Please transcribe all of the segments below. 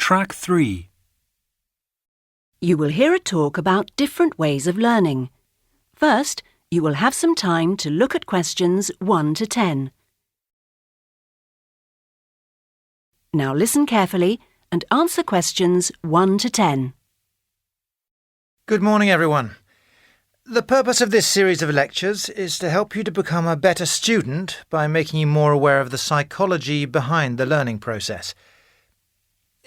Track 3. You will hear a talk about different ways of learning. First, you will have some time to look at questions 1 to 10. Now listen carefully and answer questions 1 to 10. Good morning, everyone. The purpose of this series of lectures is to help you to become a better student by making you more aware of the psychology behind the learning process.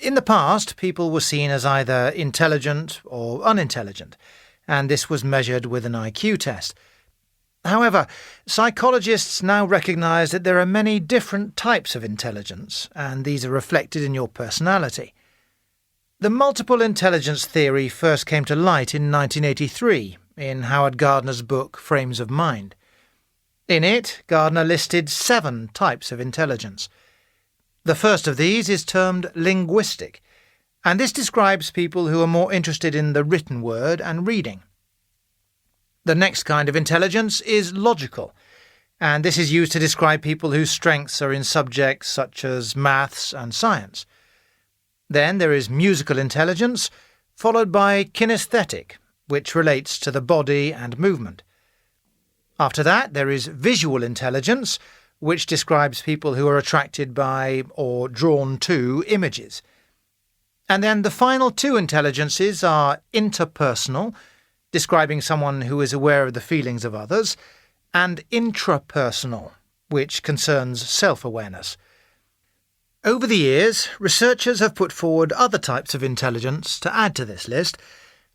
In the past, people were seen as either intelligent or unintelligent, and this was measured with an IQ test. However, psychologists now recognise that there are many different types of intelligence, and these are reflected in your personality. The multiple intelligence theory first came to light in 1983 in Howard Gardner's book Frames of Mind. In it, Gardner listed 7 types of intelligence. The first of these is termed linguistic, and this describes people who are more interested in the written word and reading. The next kind of intelligence is logical, and this is used to describe people whose strengths are in subjects such as maths and science. Then there is musical intelligence, followed by kinesthetic, which relates to the body and movement. After that, there is visual intelligence, which describes people who are attracted by or drawn to images. And then the final 2 intelligences are interpersonal, describing someone who is aware of the feelings of others, and intrapersonal, which concerns self-awareness. Over the years, researchers have put forward other types of intelligence to add to this list,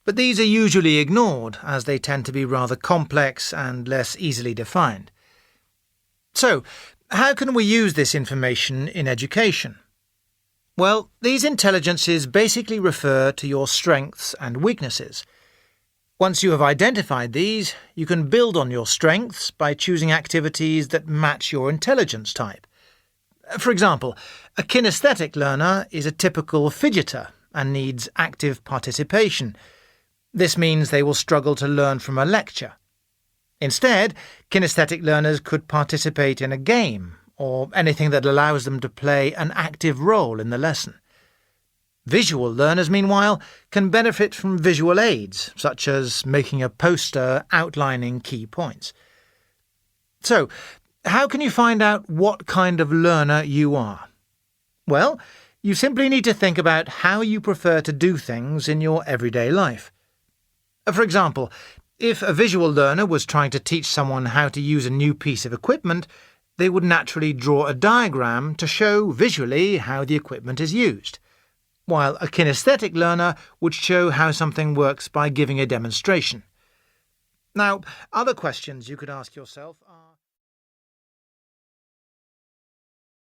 but these are usually ignored as they tend to be rather complex and less easily defined. So, how can we use this information in education? Well, these intelligences basically refer to your strengths and weaknesses. Once you have identified these, you can build on your strengths by choosing activities that match your intelligence type. For example, a kinesthetic learner is a typical fidgeter and needs active participation. This means they will struggle to learn from a lecture. Instead, kinesthetic learners could participate in a game or anything that allows them to play an active role in the lesson. Visual learners, meanwhile, can benefit from visual aids, such as making a poster outlining key points. So, how can you find out what kind of learner you are? Well, you simply need to think about how you prefer to do things in your everyday life. For example, if a visual learner was trying to teach someone how to use a new piece of equipment, they would naturally draw a diagram to show visually how the equipment is used, while a kinesthetic learner would show how something works by giving a demonstration. Now, other questions you could ask yourself are...